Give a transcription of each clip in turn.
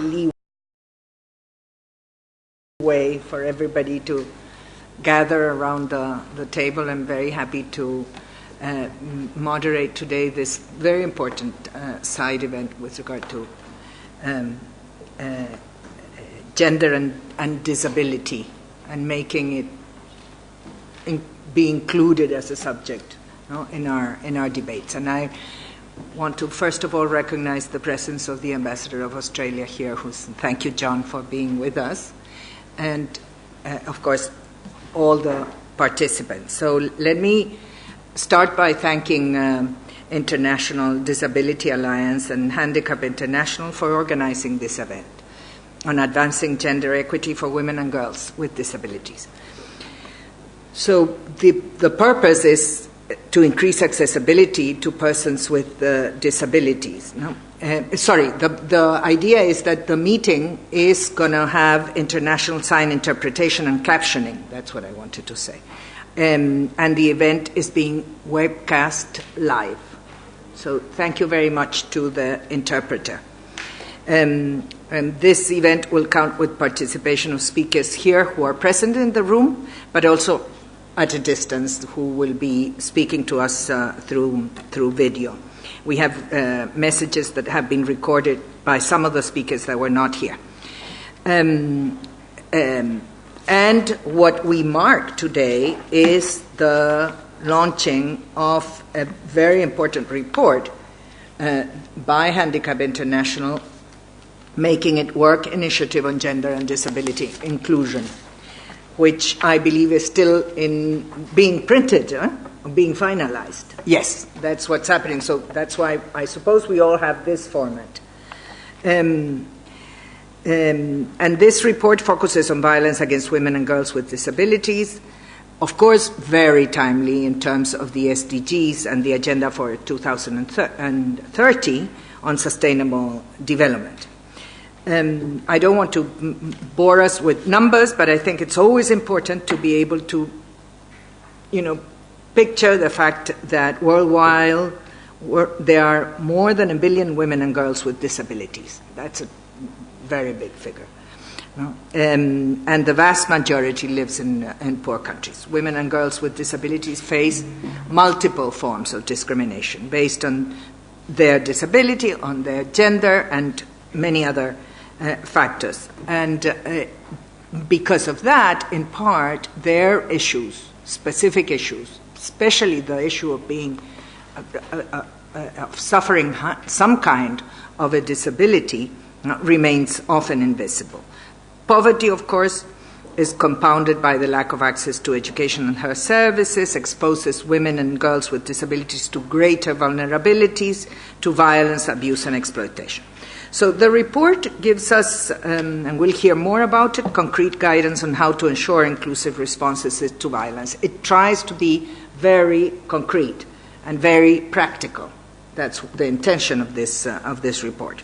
leeway for everybody to gather around the table. I'm very happy to moderate today this very important side event with regard to gender and disability, and making it be included as a subject, you know, in our debates. And I want to first of all recognize the presence of the Ambassador of Australia here, thank you, John, for being with us, and of course all the participants. So let me start by thanking International Disability Alliance and Handicap International for organizing this event on advancing gender equity for women and girls with disabilities. So the purpose is to increase accessibility to persons with disabilities. No? The idea is that the meeting is going to have international sign interpretation and captioning. That's what I wanted to say. And the event is being webcast live. So thank you very much to the interpreter. And this event will count with participation of speakers here who are present in the room, but also at a distance who will be speaking to us through video. We have messages that have been recorded by some of the speakers that were not here. And what we mark today is the launching of a very important report by Handicap International, Making It Work Initiative on Gender and Disability Inclusion, which I believe is still being printed, being finalized. Yes, that's what's happening. So that's why I suppose we all have this format. And this report focuses on violence against women and girls with disabilities, of course, very timely in terms of the SDGs and the agenda for 2030 on sustainable development. I don't want to bore us with numbers, but I think it's always important to be able to, picture the fact that worldwide there are more than 1 billion women and girls with disabilities. That's a very big figure. And the vast majority lives in poor countries. Women and girls with disabilities face multiple forms of discrimination based on their disability, on their gender, and many other factors. And because of that, in part, their issues, specific issues, especially the issue of being of suffering some kind of a disability, remains often invisible. Poverty, of course, is compounded by the lack of access to education and health services, exposes women and girls with disabilities to greater vulnerabilities to violence, abuse, and exploitation. So the report gives us, and we'll hear more about it, concrete guidance on how to ensure inclusive responses to violence. It tries to be very concrete and very practical. That's the intention of this report.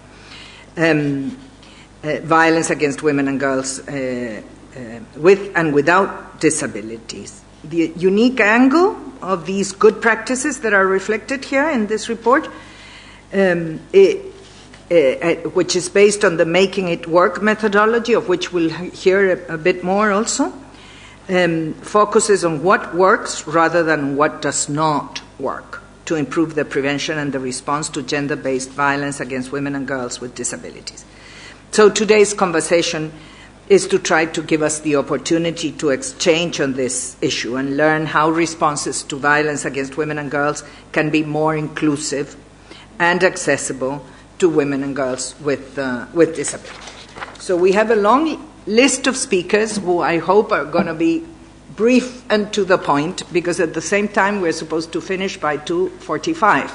Violence against women and girls with and without disabilities. The unique angle of these good practices that are reflected here in this report, which is based on the Making It Work methodology, of which we'll hear a bit more also, focuses on what works rather than what does not work to improve the prevention and the response to gender-based violence against women and girls with disabilities. So today's conversation is to try to give us the opportunity to exchange on this issue and learn how responses to violence against women and girls can be more inclusive and accessible to women and girls with disability. So we have a long list of speakers who I hope are going to be brief and to the point, because at the same time we're supposed to finish by 2:45.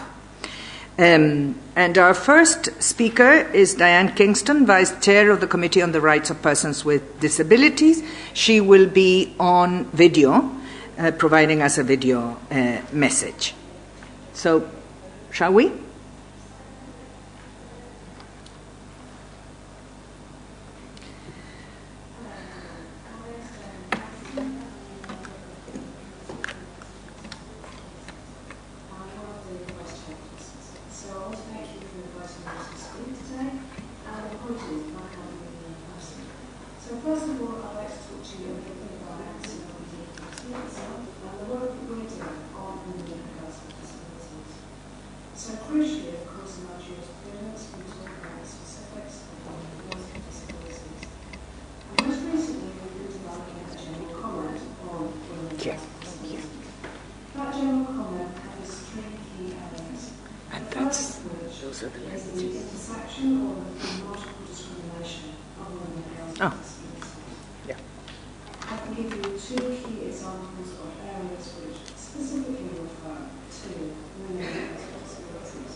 And our first speaker is Diane Kingston, Vice Chair of the Committee on the Rights of Persons with Disabilities. She will be on video, providing us a video message. So, shall we? So first of all, I'd like to talk to you a little bit about the SideEvent Committee itself and the work that we're doing on women and girls with disabilities. So crucially, of course, in our jurisprudence, we talk about the specifics of women and girls with disabilities. And most recently, we've been developing a general comment on women and girls with disabilities. That general comment covers three key areas. And the first of which those are the is the intersection or the multiple discrimination of women and girls with disabilities. I can give you two key examples of areas which specifically refer to women and girls with disabilities.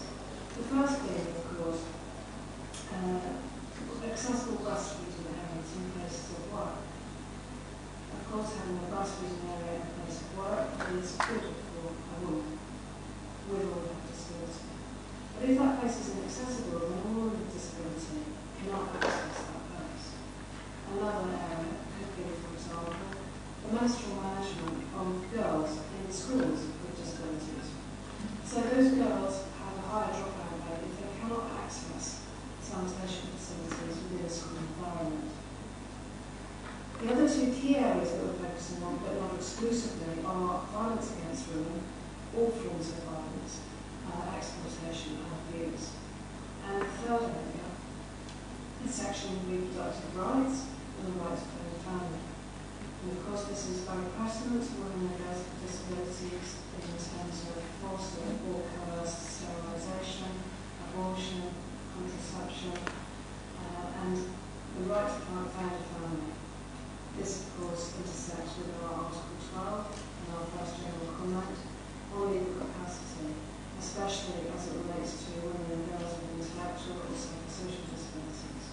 The first being, of course, accessible breastfeeding areas in places of work. Of course, having a breastfeeding area in a place of work is good for a woman with or without disability. But if that place is inaccessible, then a woman with disability cannot access that place. Another area could be, for example, the menstrual management of girls in schools with disabilities. So those girls have a higher dropout rate if they cannot access sanitation facilities within a school environment. The other two key areas that we're focusing on, but not exclusively, are violence against women, all forms of violence, exploitation and abuse. And the third area is sexual and reproductive rights and the rights of the family. And of course this is very pertinent to women and girls with disabilities in terms of forced or coerced sterilisation, abortion, contraception, and the right to found a family. This of course intersects with our Article 12 and our first general comment on legal capacity, especially as it relates to women and girls with intellectual or psychosocial disabilities.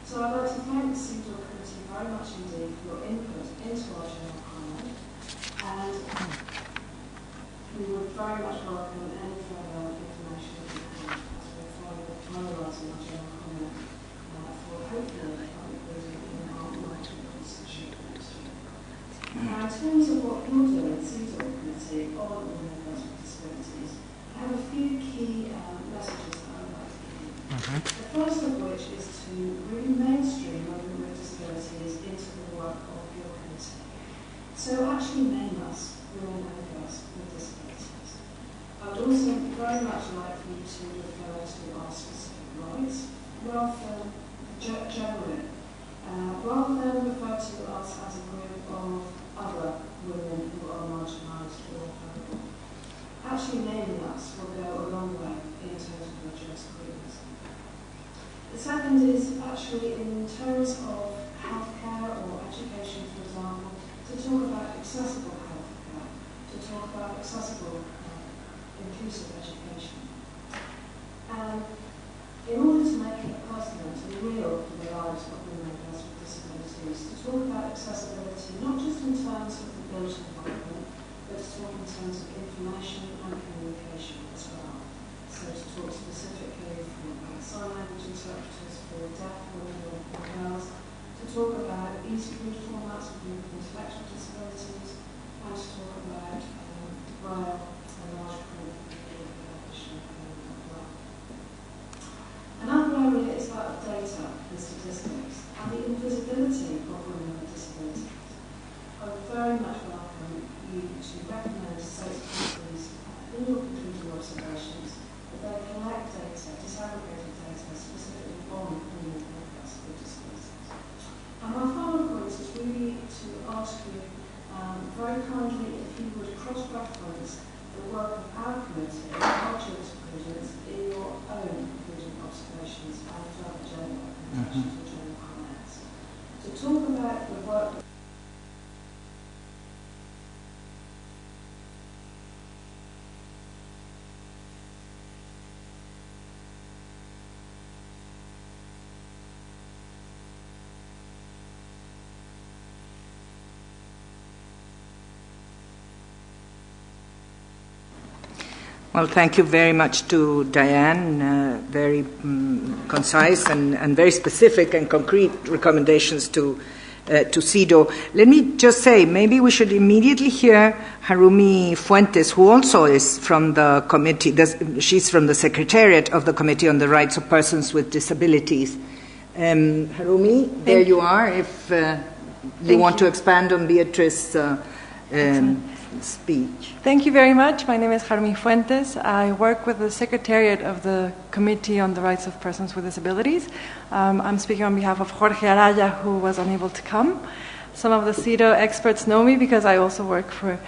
So I'd like to thank the SideEvent Committee very much indeed for your input into our general comment, and we would very much welcome any further information that you have as we're finalising our general comment for hopefully including in our multiple constitution. Now in terms of what you're doing, SideEvent Committee, on women and girls with disabilities, I have a few key messages that I would like to give you. The first of which is to really mainstream women with disabilities into the work of your committee. So actually name us women and girls with disabilities. I would also very much like for you to refer to our specific rights rather than generally. Rather than refer to us as a group of other women who are marginalised or vulnerable. Actually naming us will go a long way in terms of your jurisprudence. The second is actually in terms of healthcare or education, for example, to talk about accessible healthcare, to talk about accessible, inclusive education. And in order to make it pertinent and real for the lives of women and girls with disabilities, to talk about accessibility not just in terms of the built environment, but to talk in terms of information and communication as well. So to talk specifically about sign language interpreters for deaf women and girls, to talk about easy-to-read formats for people with intellectual disabilities, and to talk about braille and large print for people with vision as well. Another area is that of data and statistics and the invisibility of women with disabilities. I would very much welcome you to recommend to state councils in your concluding observations that they collect data, disaggregated data, specifically on women and girls with disabilities. And my final point is really to ask you very kindly if you would cross-reference the work of our committee, our jurisprudence, in your own concluding observations and further general recommendations or general comments. To talk about the work Well, thank you very much to Diane. Very concise and very specific and concrete recommendations to CEDAW. Let me just say, maybe we should immediately hear Harumi Fuentes, who also is from the committee. She's from the Secretariat of the Committee on the Rights of Persons with Disabilities. Harumi, there you are, if you want to expand on Beatrice's speech. Thank you very much. My name is Harumi Fuentes. I work with the Secretariat of the Committee on the Rights of Persons with Disabilities. I'm speaking on behalf of Jorge Araya, who was unable to come. Some of the CEDAW experts know me because I also work for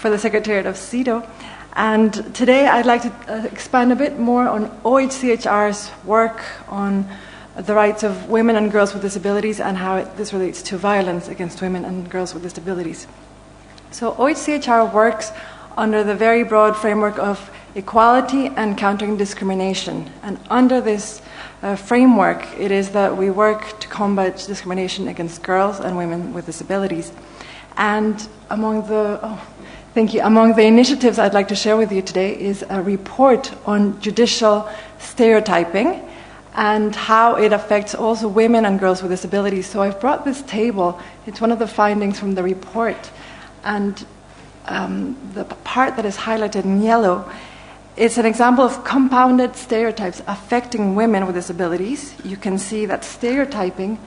the Secretariat of CEDAW. And today I'd like to expand a bit more on OHCHR's work on the rights of women and girls with disabilities and how this relates to violence against women and girls with disabilities. So OHCHR works under the very broad framework of equality and countering discrimination. And under this framework, it is that we work to combat discrimination against girls and women with disabilities. And among the initiatives I'd like to share with you today is a report on judicial stereotyping and how it affects also women and girls with disabilities. So I've brought this table. It's one of the findings from the report. And the part that is highlighted in yellow is an example of compounded stereotypes affecting women with disabilities. You can see that stereotyping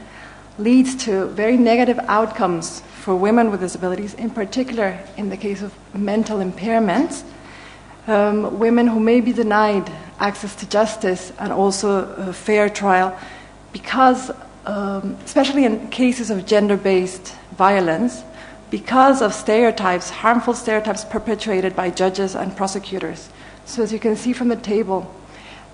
leads to very negative outcomes for women with disabilities, in particular in the case of mental impairments, women who may be denied access to justice and also a fair trial because, especially in cases of gender-based violence, because of stereotypes, harmful stereotypes perpetuated by judges and prosecutors. So as you can see from the table,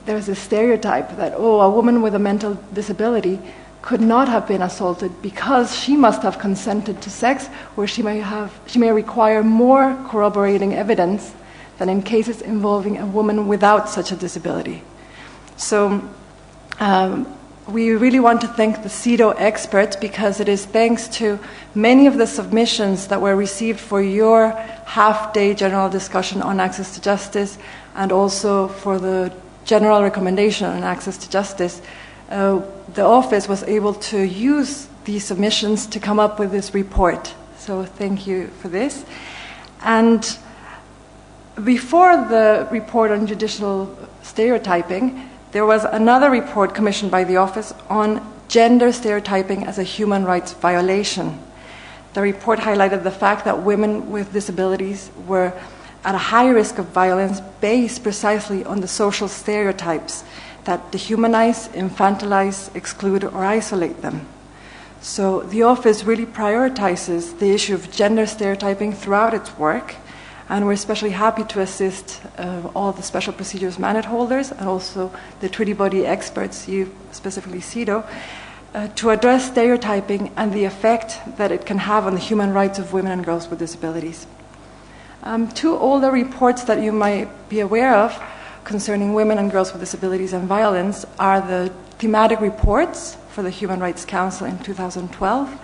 there's a stereotype that, a woman with a mental disability could not have been assaulted because she must have consented to sex, where she may require more corroborating evidence than in cases involving a woman without such a disability. So we really want to thank the CEDAW experts because it is thanks to many of the submissions that were received for your half-day general discussion on access to justice and also for the general recommendation on access to justice. The office was able to use these submissions to come up with this report. So thank you for this. And before the report on judicial stereotyping, there was another report commissioned by the office on gender stereotyping as a human rights violation. The report highlighted the fact that women with disabilities were at a high risk of violence based precisely on the social stereotypes that dehumanize, infantilize, exclude, or isolate them. So the office really prioritizes the issue of gender stereotyping throughout its work, and we're especially happy to assist all the special procedures mandate holders and also the treaty body experts, you specifically CEDAW, to address stereotyping and the effect that it can have on the human rights of women and girls with disabilities. Two older reports that you might be aware of concerning women and girls with disabilities and violence are the thematic reports for the Human Rights Council in 2012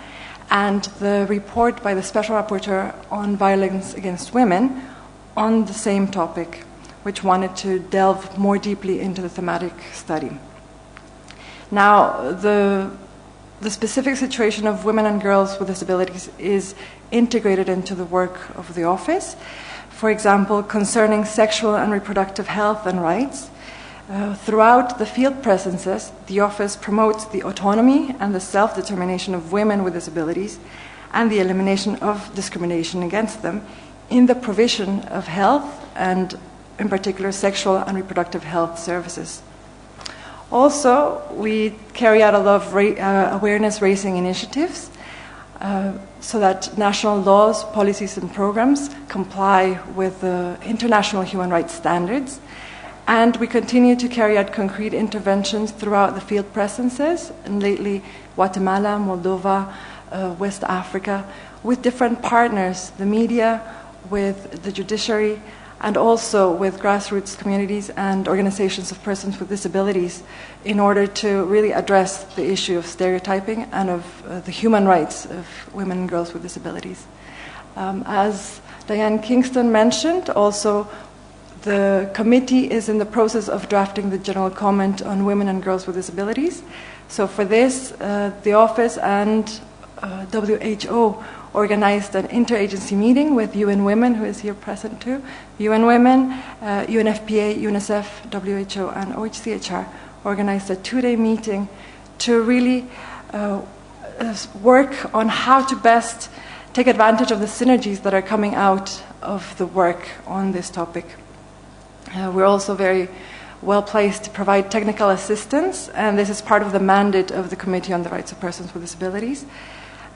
and the report by the Special Rapporteur on Violence Against Women on the same topic, which wanted to delve more deeply into the thematic study. Now, the specific situation of women and girls with disabilities is integrated into the work of the office. For example, concerning sexual and reproductive health and rights, throughout the field presences, the office promotes the autonomy and the self-determination of women with disabilities and the elimination of discrimination against them in the provision of health and, in particular, sexual and reproductive health services. Also, we carry out a lot of awareness-raising initiatives so that national laws, policies, and programs comply with the international human rights standards. And we continue to carry out concrete interventions throughout the field presences, and lately Guatemala, Moldova, West Africa, with different partners, the media, with the judiciary, and also with grassroots communities and organizations of persons with disabilities in order to really address the issue of stereotyping and of the human rights of women and girls with disabilities. As Diane Kingston mentioned, also the committee is in the process of drafting the general comment on women and girls with disabilities. So for this, the office and WHO organized an interagency meeting with UN Women, who is here present too, UN Women, UNFPA, UNICEF, WHO, and OHCHR organized a 2-day meeting to really work on how to best take advantage of the synergies that are coming out of the work on this topic. We're also very well placed to provide technical assistance, and this is part of the mandate of the Committee on the Rights of Persons with Disabilities.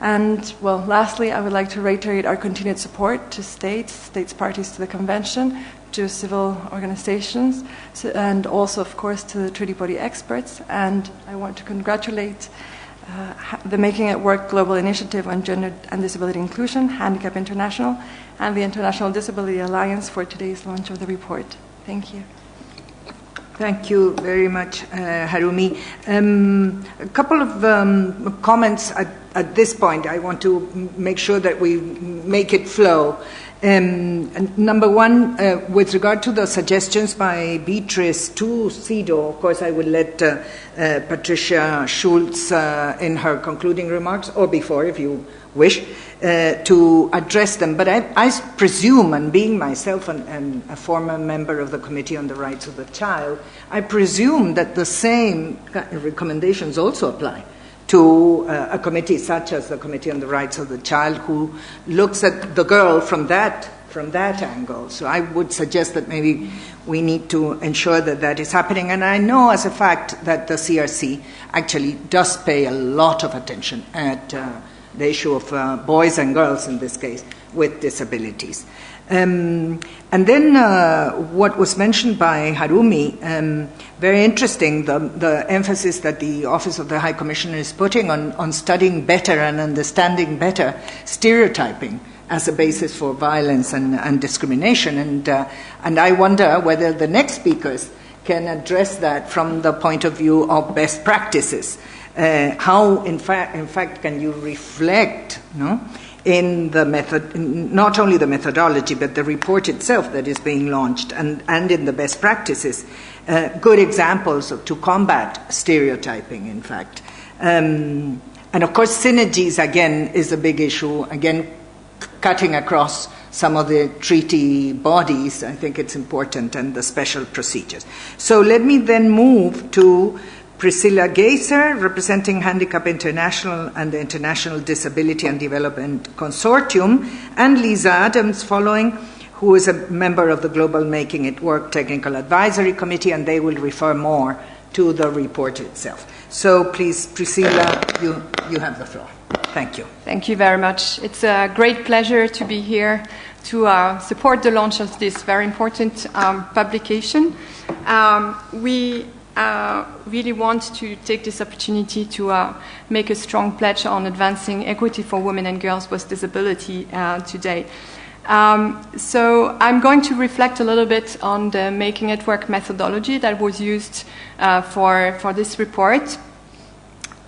And, well, lastly, I would like to reiterate our continued support to states parties to the Convention, to civil organizations, and also, of course, to the treaty body experts. And I want to congratulate the Making It Work Global Initiative on Gender and Disability Inclusion, Handicap International, and the International Disability Alliance for today's launch of the report. Thank you. Thank you very much, Harumi. A couple of comments at this point. I want to make sure that we make it flow. Number one, with regard to the suggestions by Beatrice to CEDAW, of course I will let Patricia Schulz in her concluding remarks, or before if you wish, to address them. But I presume, and being myself a former member of the Committee on the Rights of the Child, I presume that the same recommendations also apply to a committee such as the Committee on the Rights of the Child, who looks at the girl from that angle. So I would suggest that maybe we need to ensure that that is happening. And I know as a fact that the CRC actually does pay a lot of attention at the issue of boys and girls, in this case, with disabilities. And then what was mentioned by Harumi, very interesting, the emphasis that the Office of the High Commissioner is putting on studying better and understanding better stereotyping as a basis for violence and discrimination. And I wonder whether the next speakers can address that from the point of view of best practices. How, in fact, can you reflect, in the method, not only the methodology, but the report itself that is being launched, and in the best practices, good examples to combat stereotyping, in fact. And of course, synergies, again, is a big issue. Again, cutting across some of the treaty bodies, I think it's important, and the special procedures. So let me then move to Priscilla Geiser, representing Handicap International and the International Disability and Development Consortium, and Lisa Adams following, who is a member of the Global Making It Work Technical Advisory Committee, and they will refer more to the report itself. So please, Priscilla, you have the floor. Thank you. Thank you very much. It's a great pleasure to be here to support the launch of this very important publication. We really want to take this opportunity to make a strong pledge on advancing equity for women and girls with disability today. So I'm going to reflect a little bit on the Making It Work methodology that was used for this report.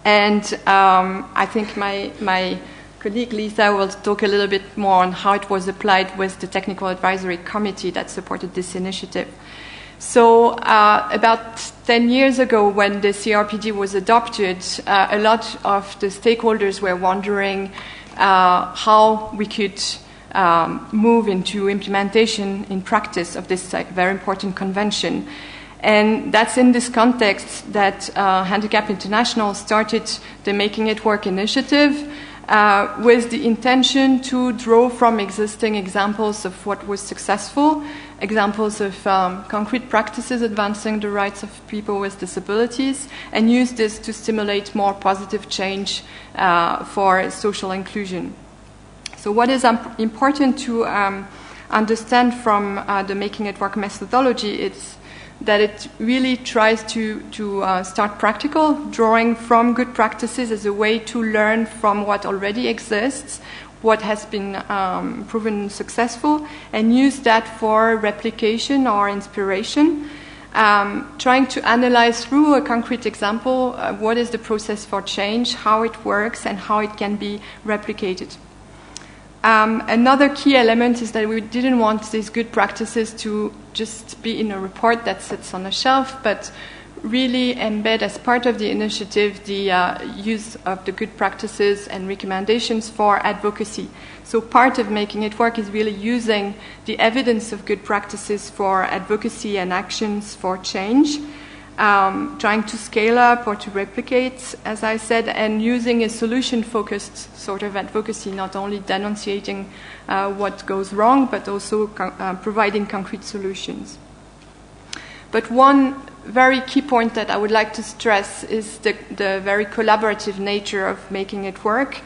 And I think my colleague Lisa will talk a little bit more on how it was applied with the Technical Advisory Committee that supported this initiative. So about 10 years ago, when the CRPD was adopted, a lot of the stakeholders were wondering how we could move into implementation in practice of this very important convention. And that's in this context that Handicap International started the Making It Work initiative with the intention to draw from existing examples of what was successful, examples of concrete practices advancing the rights of people with disabilities, and use this to stimulate more positive change for social inclusion. So what is important to understand from the Making It Work methodology is that it really tries to start practical, drawing from good practices as a way to learn from what already exists, what has been proven successful, and use that for replication or inspiration, trying to analyze through a concrete example what is the process for change, how it works, and how it can be replicated. Another key element is that we didn't want these good practices to just be in a report that sits on a shelf, but really embed as part of the initiative the use of the good practices and recommendations for advocacy. So part of Making It Work is really using the evidence of good practices for advocacy and actions for change. trying to scale up or to replicate, as I said, and using a solution-focused sort of advocacy, not only denunciating what goes wrong, but also providing concrete solutions. But one very key point that I would like to stress is the very collaborative nature of making it work.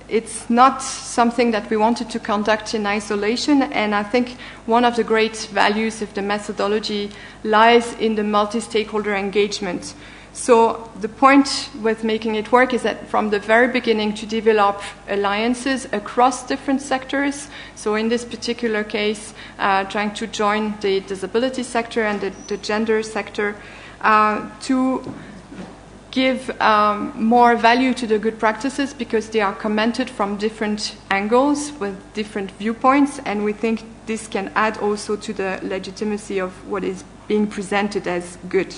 It's not something that we wanted to conduct in isolation, and I think one of the great values of the methodology lies in the multi-stakeholder engagement. So the point with making it work is that from the very beginning to develop alliances across different sectors. So in this particular case, trying to join the disability sector and the gender sector to give more value to the good practices because they are commented from different angles with different viewpoints, and we think this can add also to the legitimacy of what is being presented as good.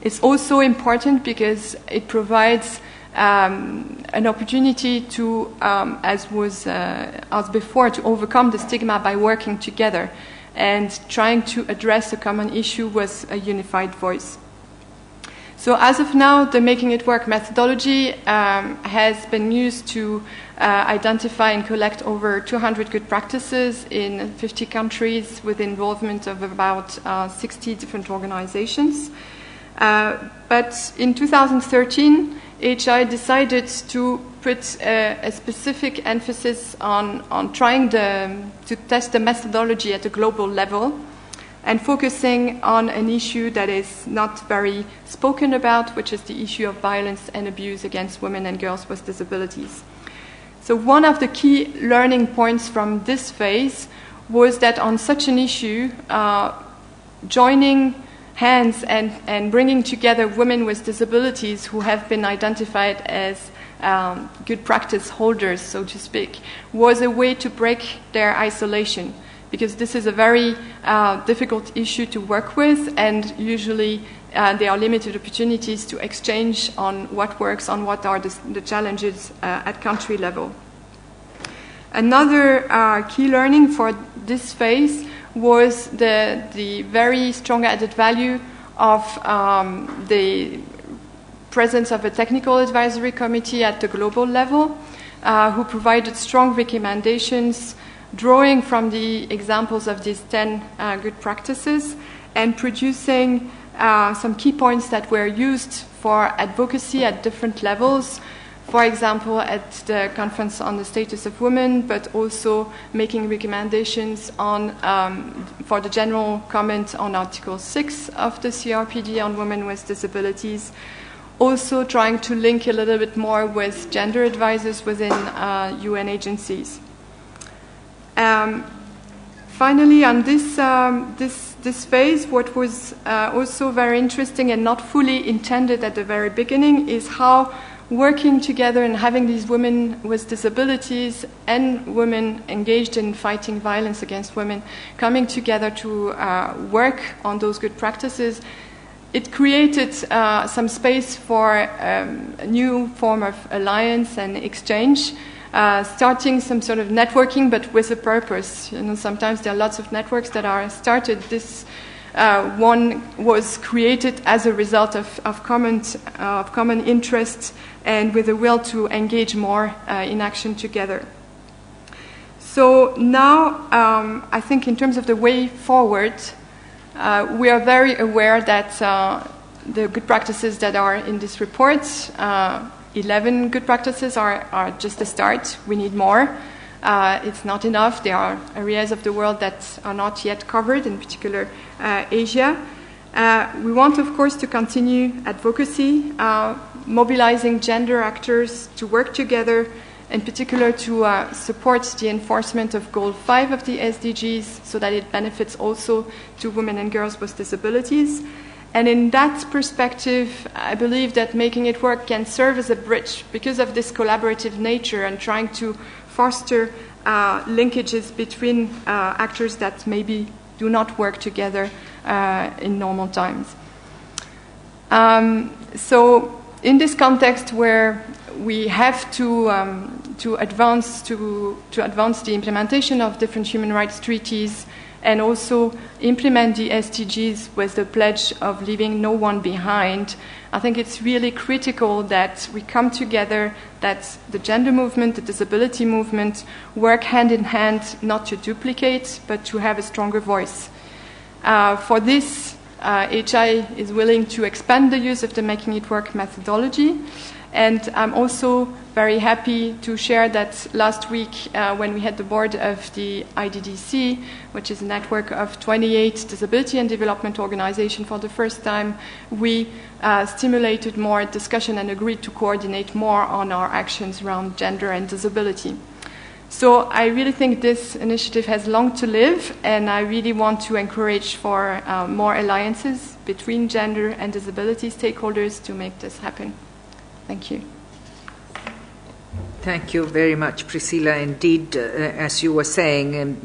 It's also important because it provides an opportunity to, as was asked before, to overcome the stigma by working together and trying to address a common issue with a unified voice. So as of now, the Making It Work methodology has been used to identify and collect over 200 good practices in 50 countries with the involvement of about 60 different organizations. But in 2013, HI decided to put a specific emphasis on trying to test the methodology at a global level and focusing on an issue that is not very spoken about, which is the issue of violence and abuse against women and girls with disabilities. So one of the key learning points from this phase was that on such an issue, joining hands and bringing together women with disabilities who have been identified as good practice holders, so to speak, was a way to break their isolation, because this is a very difficult issue to work with, and usually there are limited opportunities to exchange on what works, on what are the challenges at country level. Another key learning for this phase was the very strong added value of the presence of a technical advisory committee at the global level, who provided strong recommendations drawing from the examples of these 10 good practices and producing some key points that were used for advocacy at different levels. For example, at the Conference on the Status of Women, but also making recommendations on, for the general comment on Article 6 of the CRPD on women with disabilities. Also trying to link a little bit more with gender advisors within UN agencies. Finally, on this phase, what was also very interesting and not fully intended at the very beginning is how working together and having these women with disabilities and women engaged in fighting violence against women coming together to work on those good practices, it created some space for a new form of alliance and exchange, starting some sort of networking, but with a purpose. You know, sometimes there are lots of networks that are started. This one was created as a result of common interests and with a will to engage more in action together. So now, I think in terms of the way forward, we are very aware that the good practices that are in this report, 11 good practices are just a start. We need more. It's not enough. There are areas of the world that are not yet covered, in particular Asia. We want, of course, to continue advocacy, mobilizing gender actors to work together, in particular to support the enforcement of Goal 5 of the SDGs so that it benefits also to women and girls with disabilities. And in that perspective, I believe that Making It Work can serve as a bridge because of this collaborative nature and trying to foster linkages between actors that maybe do not work together in normal times. So in this context where we have to advance the implementation of different human rights treaties and also implement the SDGs with the pledge of leaving no one behind. I think it's really critical that we come together, that the gender movement, the disability movement work hand in hand, not to duplicate, but to have a stronger voice. For this, HI is willing to expand the use of the Making It Work methodology. And I'm also very happy to share that last week, when we had the board of the IDDC, which is a network of 28 disability and development organizations, for the first time, we stimulated more discussion and agreed to coordinate more on our actions around gender and disability. So I really think this initiative has long to live, and I really want to encourage for more alliances between gender and disability stakeholders to make this happen. Thank you. Thank you very much, Priscilla. Indeed, as you were saying,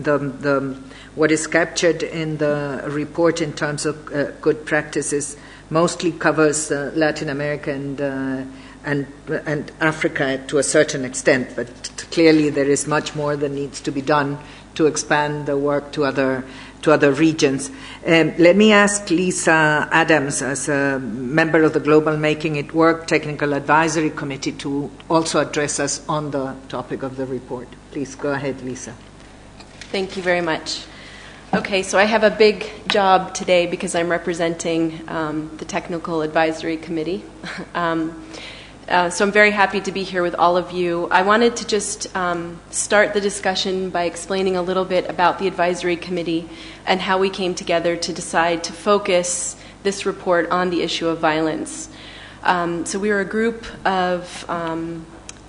what is captured in the report in terms of good practices mostly covers Latin America and Africa to a certain extent, but clearly there is much more that needs to be done to expand the work to other regions. Let me ask Lisa Adams, as a member of the Global Making It Work Technical Advisory Committee, to also address us on the topic of the report. Please go ahead, Lisa. Thank you very much. Okay, so I have a big job today because I'm representing the Technical Advisory Committee. So I'm very happy to be here with all of you. I wanted to just start the discussion by explaining a little bit about the advisory committee and how we came together to decide to focus this report on the issue of violence. So we were a group of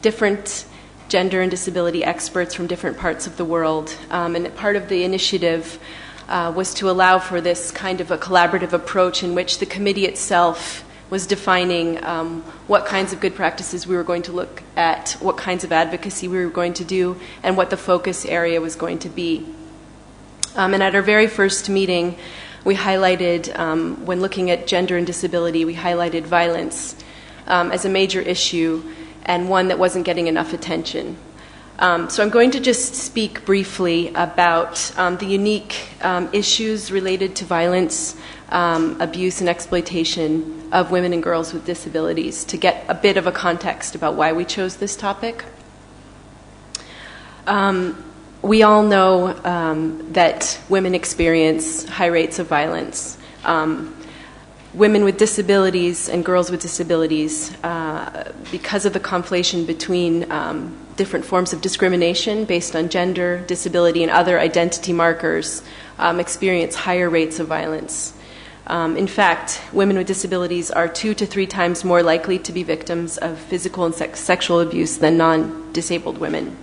different gender and disability experts from different parts of the world. And part of the initiative was to allow for this kind of a collaborative approach in which the committee itself was defining what kinds of good practices we were going to look at, what kinds of advocacy we were going to do, and what the focus area was going to be. And at our very first meeting, we highlighted, when looking at gender and disability, we highlighted violence as a major issue and one that wasn't getting enough attention. So I'm going to just speak briefly about the unique issues related to violence, abuse, and exploitation of women and girls with disabilities to get a bit of a context about why we chose this topic. We all know that women experience high rates of violence. Women with disabilities and girls with disabilities, because of the conflation between different forms of discrimination based on gender, disability, and other identity markers, experience higher rates of violence. In fact, women with disabilities are 2 to 3 times more likely to be victims of physical and sexual abuse than non-disabled women.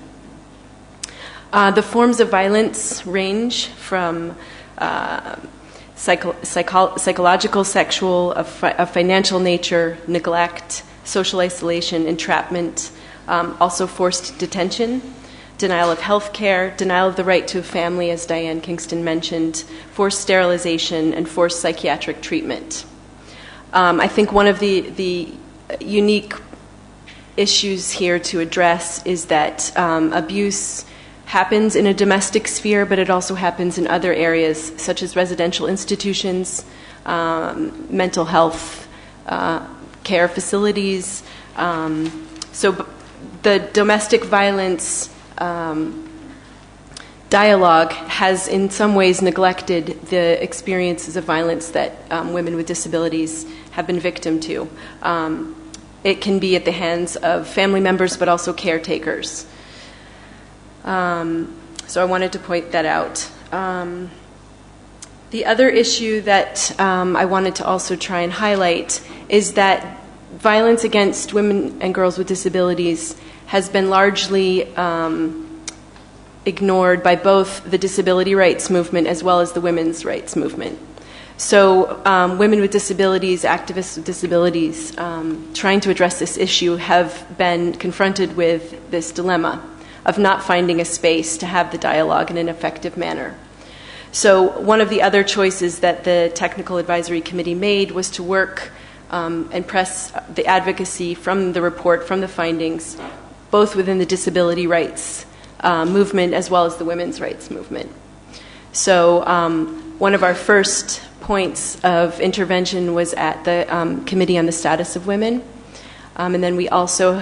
The forms of violence range from psychological, sexual, of financial nature, neglect, social isolation, entrapment, also forced detention, denial of health care, denial of the right to a family, as Diane Kingston mentioned, forced sterilization, and forced psychiatric treatment. I think one of the unique issues here to address is that abuse happens in a domestic sphere, but it also happens in other areas, such as residential institutions, mental health care facilities. So the domestic violence dialogue has in some ways neglected the experiences of violence that women with disabilities have been victim to. It can be at the hands of family members, but also caretakers. So I wanted to point that out. The other issue that I wanted to also try and highlight is that violence against women and girls with disabilities has been largely ignored by both the disability rights movement as well as the women's rights movement. So women with disabilities, activists with disabilities, trying to address this issue have been confronted with this dilemma of not finding a space to have the dialogue in an effective manner. So one of the other choices that the Technical Advisory Committee made was to work and press the advocacy from the report, from the findings, both within the disability rights movement as well as the women's rights movement. So one of our first points of intervention was at the Committee on the Status of Women. And then we also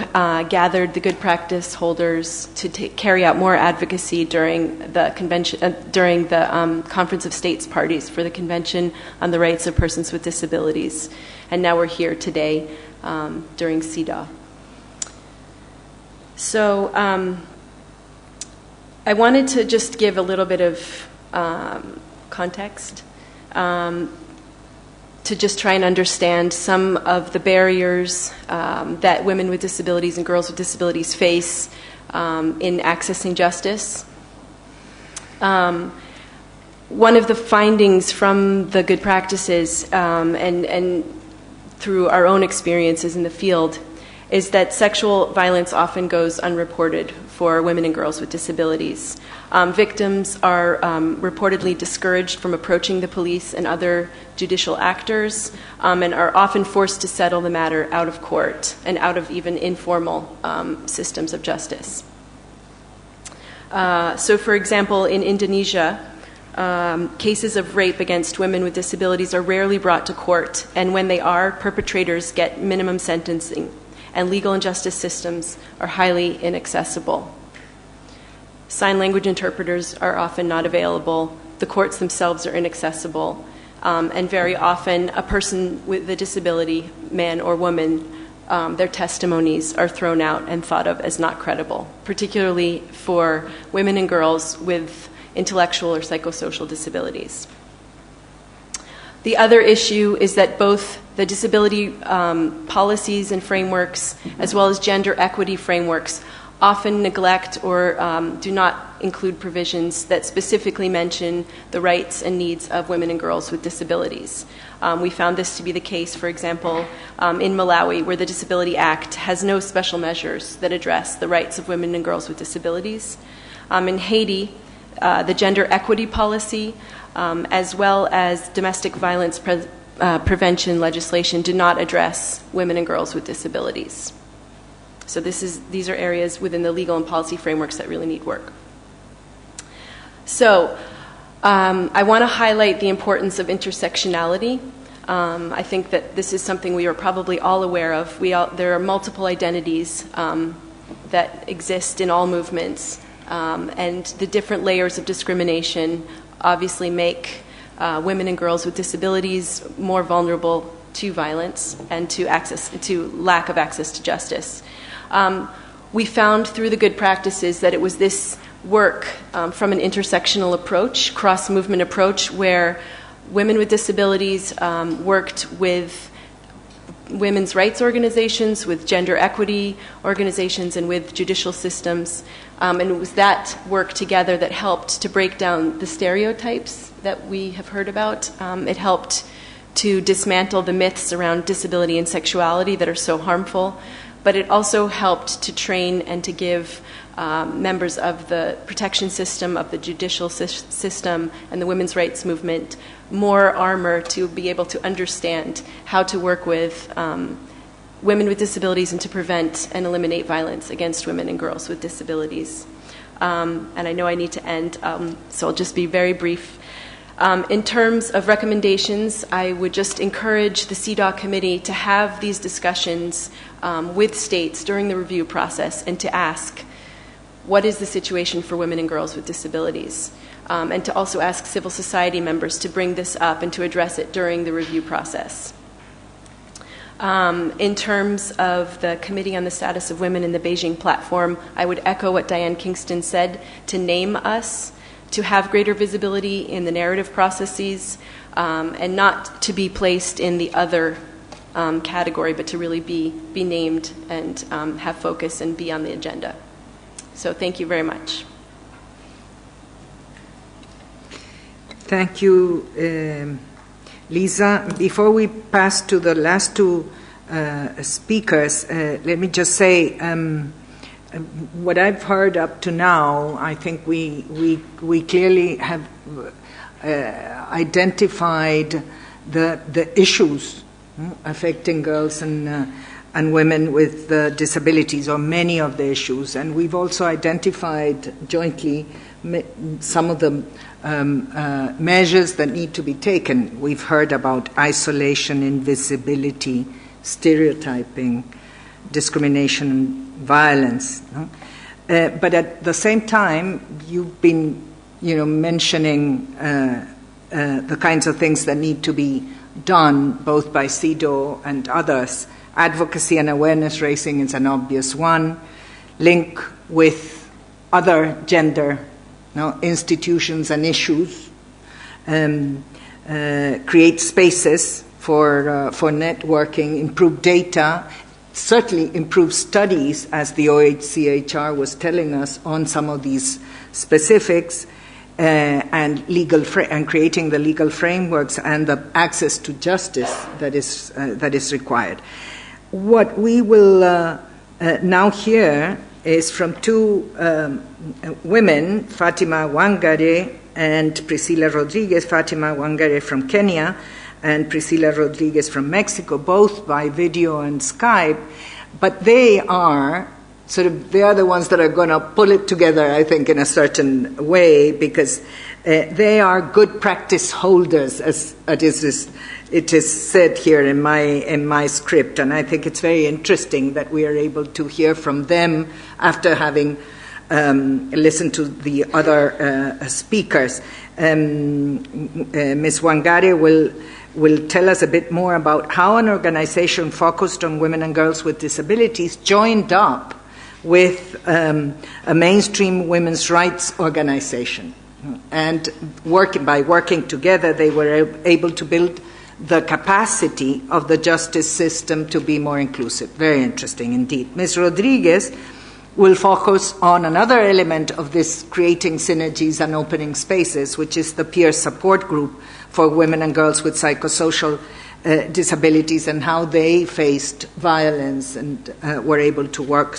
gathered the good practice holders to carry out more advocacy during the convention, during the Conference of States parties for the Convention on the Rights of Persons with Disabilities. And now we're here today during CEDAW. So I wanted to just give a little bit of context to just try and understand some of the barriers that women with disabilities and girls with disabilities face in accessing justice. One of the findings from the good practices and through our own experiences in the field is that sexual violence often goes unreported for women and girls with disabilities. Victims are reportedly discouraged from approaching the police and other judicial actors and are often forced to settle the matter out of court and out of even informal systems of justice. So, for example, in Indonesia, cases of rape against women with disabilities are rarely brought to court, and when they are, perpetrators get minimum sentencing, and legal and justice systems are highly inaccessible. Sign language interpreters are often not available. The courts themselves are inaccessible. And very often, a person with a disability, man or woman, their testimonies are thrown out and thought of as not credible, particularly for women and girls with intellectual or psychosocial disabilities. The other issue is that both the disability policies and frameworks, as well as gender equity frameworks, often neglect or do not include provisions that specifically mention the rights and needs of women and girls with disabilities. We found this to be the case, for example, in Malawi, where the Disability Act has no special measures that address the rights of women and girls with disabilities. In Haiti, the gender equity policy, as well as domestic violence prevention legislation, do not address women and girls with disabilities. So these are areas within the legal and policy frameworks that really need work. So I want to highlight the importance of intersectionality. I think that this is something we are probably all aware of. There are multiple identities that exist in all movements, and the different layers of discrimination obviously make women and girls with disabilities more vulnerable to violence and to lack of access to justice. We found through the good practices that it was this work from an intersectional approach, cross-movement approach, where women with disabilities worked with women's rights organizations, with gender equity organizations, and with judicial systems. And it was that work together that helped to break down the stereotypes that we have heard about. It helped to dismantle the myths around disability and sexuality that are so harmful. But it also helped to train and to give members of the protection system, of the judicial system, and the women's rights movement more armor to be able to understand how to work with women with disabilities and to prevent and eliminate violence against women and girls with disabilities. And I know I need to end, so I'll just be very brief. In terms of recommendations, I would just encourage the CEDAW Committee to have these discussions with states during the review process and to ask, what is the situation for women and girls with disabilities? And to also ask civil society members to bring this up and to address it during the review process. In terms of the Committee on the Status of Women in the Beijing Platform, I would echo what Diane Kingston said, to name us, to have greater visibility in the narrative processes, and not to be placed in the other category, but to really be named and have focus and be on the agenda. So thank you very much. Thank you, Lisa. Before we pass to the last two speakers, let me just say what I've heard up to now. I think we clearly have identified the issues affecting girls and and women with disabilities, or many of the issues. And we've also identified jointly some of the measures that need to be taken. We've heard about isolation, invisibility, stereotyping, discrimination, and violence. No? But at the same time, you've been, mentioning the kinds of things that need to be done, both by CEDAW and others. Advocacy and awareness raising is an obvious one. Link with other gender institutions and issues. Create spaces for networking, improve data, certainly improve studies, as the OHCHR was telling us, on some of these specifics, and creating the legal frameworks and the access to justice that is required. What we will now hear is from two women, Fatima Wangare and Priscilla Rodriguez. Fatima Wangare from Kenya and Priscilla Rodriguez from Mexico, both by video and Skype, but they are the ones that are going to pull it together, I think, in a certain way, because they are good practice holders, as it is said here in my script, and I think it's very interesting that we are able to hear from them after having listened to the other speakers. Ms. Wangare will tell us a bit more about how an organization focused on women and girls with disabilities joined up with a mainstream women's rights organization. And by working together, they were able to build the capacity of the justice system to be more inclusive. Very interesting indeed. Ms. Rodriguez will focus on another element of this creating synergies and opening spaces, which is the peer support group for women and girls with psychosocial disabilities, and how they faced violence and were able to work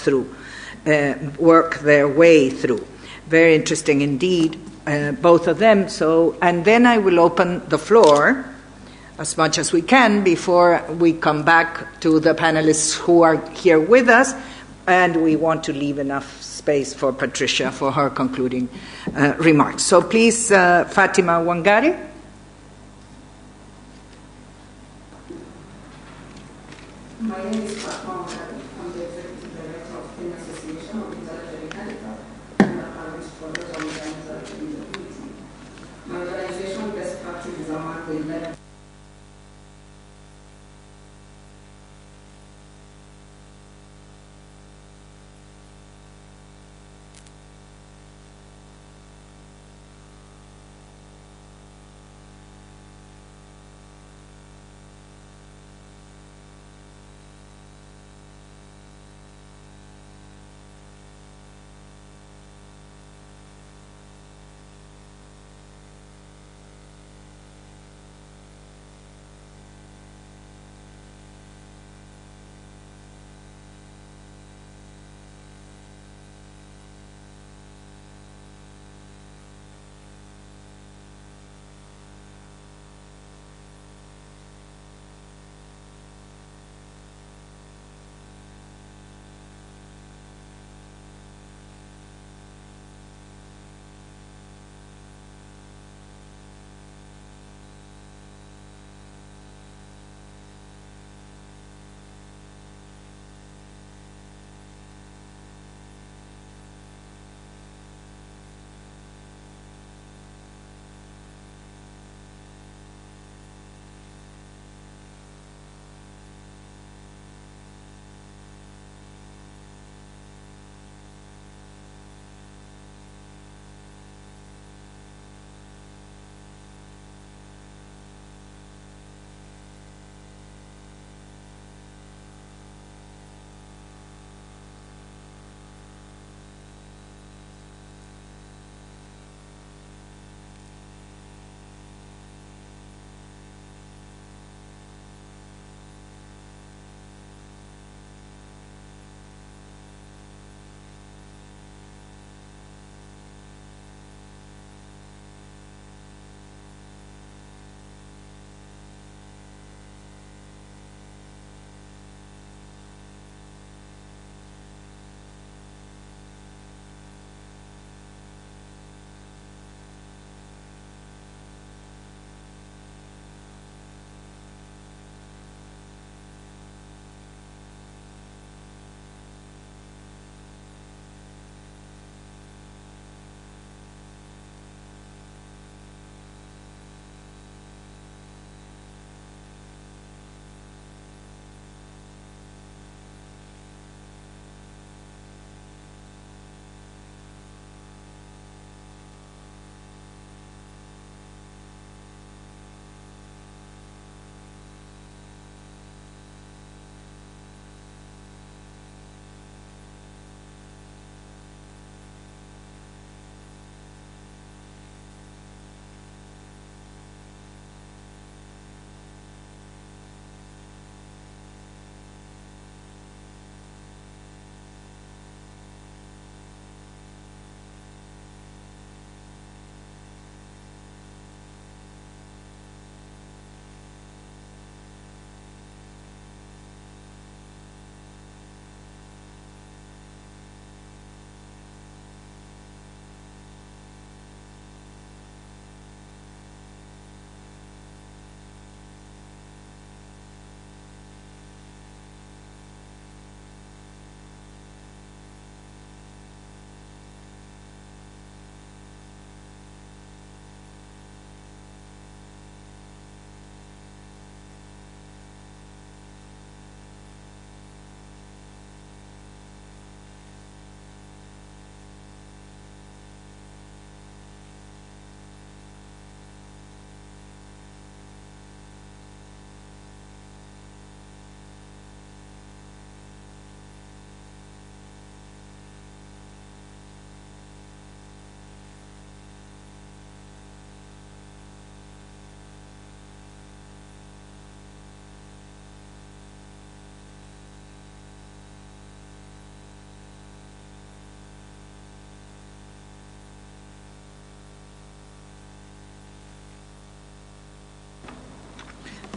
their way through. Very interesting indeed, both of them. And then I will open the floor as much as we can before we come back to the panelists who are here with us, and we want to leave enough space for Patricia for her concluding remarks. So please, Fatima Wangare. My name is Fatima Wangare. I'm the Executive Director of Kenya Association of Intellectually Handicapped and Academics for those on the disability. My organization, Best Practice, is among the 11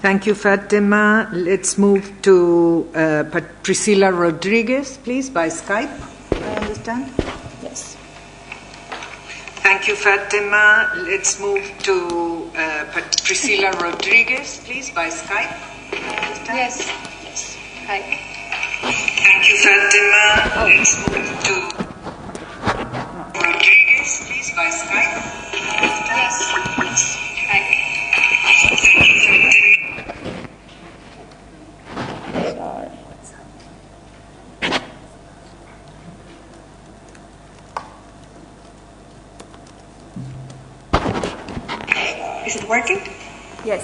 Thank you, Fatima. Let's move to Priscilla Rodriguez, please, by Skype, I understand. Yes. Thank you, Fatima. Let's move to Priscilla Rodriguez, please, by Skype, I understand. Yes. Yes. Hi. Thank you, Fatima. Let's move to Rodriguez, please, by Skype. Yes. Yes. Hi. Is it working? Yes.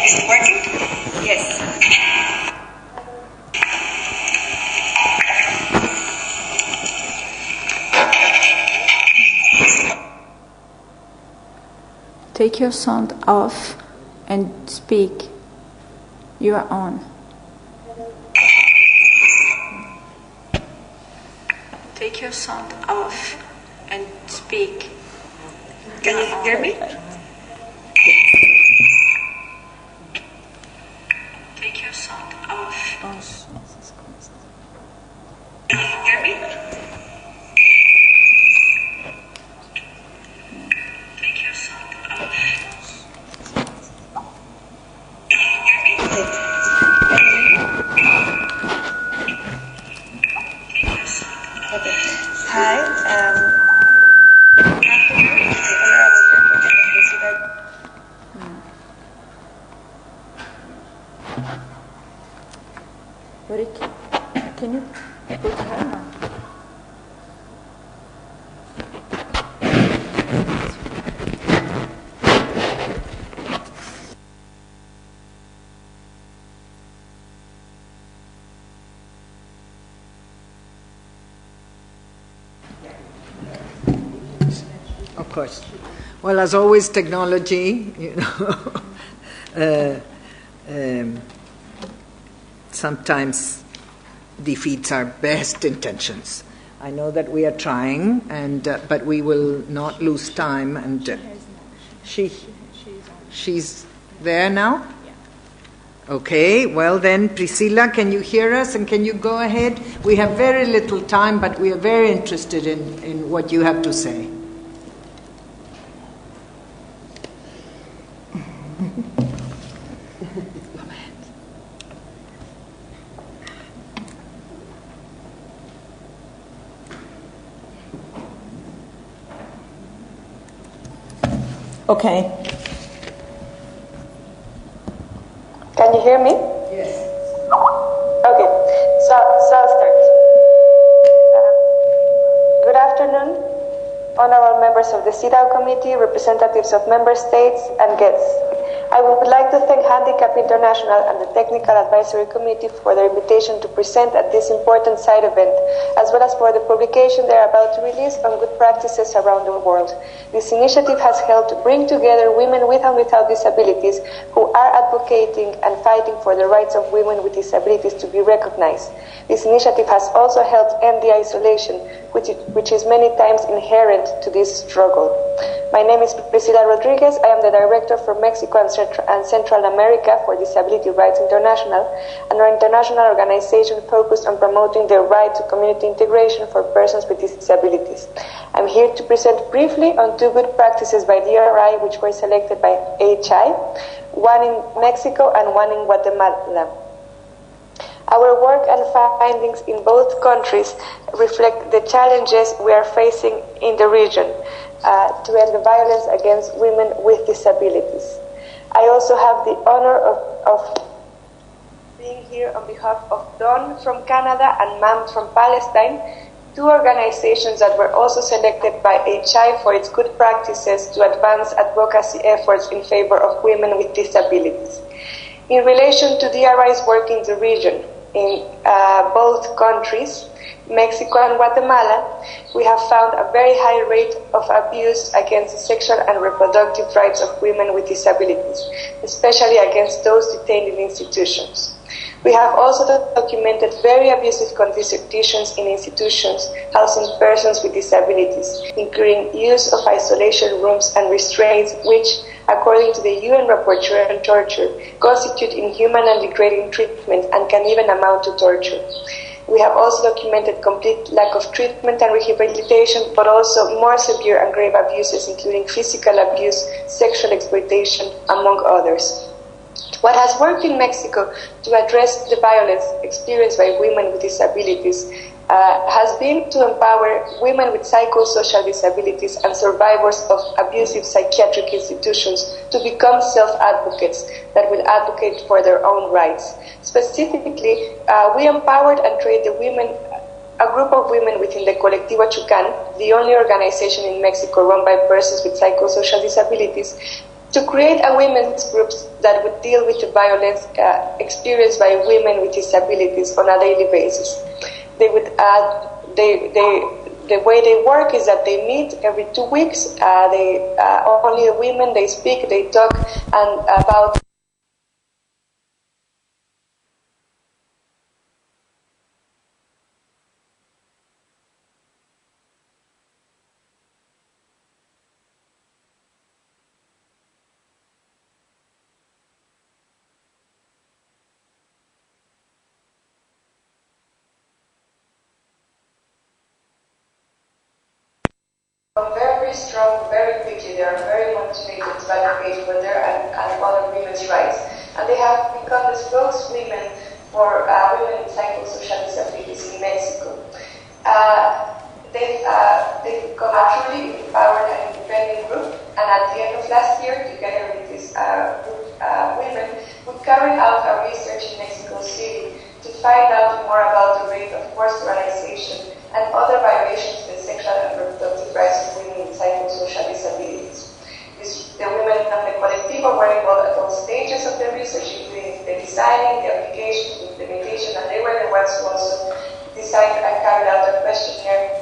Is it working? Yes. Take your sound off and speak. You are on. Take your sound off and speak. Can you hear me? Take your sound off. Can you hear me? Take your sound off. Can you hear me? Take your sound off. Hi. Can you put her on? Of course. Well, as always, technology, you know, sometimes defeats our best intentions. I know that we are trying, and but we will not lose time. And she's there now. Okay. Well, then, Priscilla, can you hear us? And can you go ahead? We have very little time, but we are very interested in what you have to say. Okay. Can you hear me? Yes. Okay. So I'll start. Good afternoon, honorable members of the SideEvent Committee, representatives of member states, and guests. I would like to thank Handicap International and the Technical Advisory Committee for their invitation to present at this important side event, as well as for the publication they are about to release on good practices around the world. This initiative has helped bring together women with and without disabilities who are advocating and fighting for the rights of women with disabilities to be recognized. This initiative has also helped end the isolation, which is many times inherent to this struggle. My name is Priscilla Rodriguez. I am the director for Mexico and Central America for Disability Rights International, and our international organization focused on promoting the right to community integration for persons with disabilities. I'm here to present briefly on two good practices by DRI which were selected by HI, one in Mexico and one in Guatemala. Our work and findings in both countries reflect the challenges we are facing in the region to end the violence against women with disabilities. I also have the honor of being here on behalf of Dawn from Canada and MAM from Palestine, two organizations that were also selected by HI for its good practices to advance advocacy efforts in favor of women with disabilities. In relation to DRI's work in the region, in both countries, Mexico and Guatemala, we have found a very high rate of abuse against the sexual and reproductive rights of women with disabilities, especially against those detained in institutions. We have also documented very abusive conditions in institutions housing persons with disabilities, including use of isolation rooms and restraints which, according to the UN Rapporteur on Torture, constitute inhuman and degrading treatment and can even amount to torture. We have also documented complete lack of treatment and rehabilitation, but also more severe and grave abuses, including physical abuse, sexual exploitation, among others. What has worked in Mexico to address the violence experienced by women with disabilities has been to empower women with psychosocial disabilities and survivors of abusive psychiatric institutions to become self-advocates that will advocate for their own rights. Specifically, we empowered and trained a group of women within the Colectivo Chucan, the only organization in Mexico run by persons with psychosocial disabilities, to create a women's group that would deal with the violence experienced by women with disabilities on a daily basis. They would the way they work is that they meet every 2 weeks. Only the women, they speak, they talk and about very strong, very quickly. They are very motivated to advocate for their and other women's rights. And they have become the spokeswomen for women with psychosocial disabilities in Mexico. They've become a truly empowered and independent group. And at the end of last year, together with this group women, we carried out a research in Mexico City to find out more about the rate of forced sterilization and other violations of the sexual and reproductive rights of women with psychosocial disabilities. The women from the Colectivo were involved at all stages of the research, including the designing, the application, the implementation, and they were the ones who also designed and carried out a questionnaire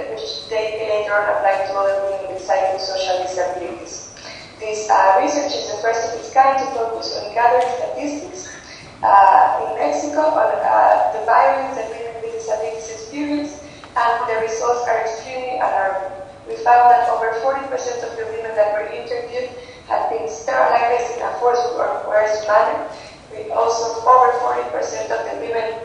which they later on applied to other women with psychosocial disabilities. This research is the first of its kind to focus on gathering statistics in Mexico on the violence that women with disabilities experience, and the results are extremely alarming. We found that over 40% of the women that were interviewed had been sterilized in a forced or coerced manner. We also, over 40% of the women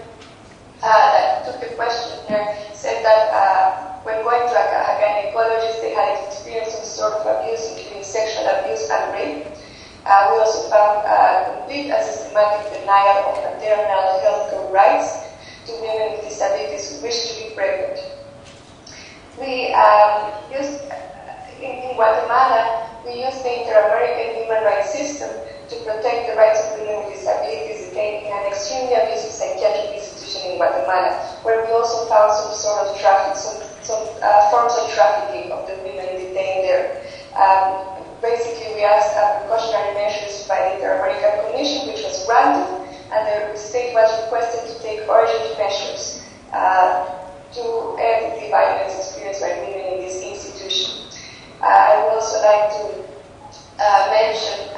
that took the questionnaire said that when going to a gynecologist, they had experienced some sort of abuse, including sexual abuse and rape. We also found complete and systematic denial of maternal health care rights to women with disabilities who wish to be pregnant. We used, in Guatemala, we used the Inter-American Human Rights System to protect the rights of women with disabilities detained in an extremely abusive psychiatric institution in Guatemala, where we also found some sort of traffic, some forms of trafficking of the women detained there. Basically, we asked precautionary measures by the Inter-American Commission, which was granted, and the state was requested to take urgent measures to end the violence experienced by women in this institution. I would also like to mention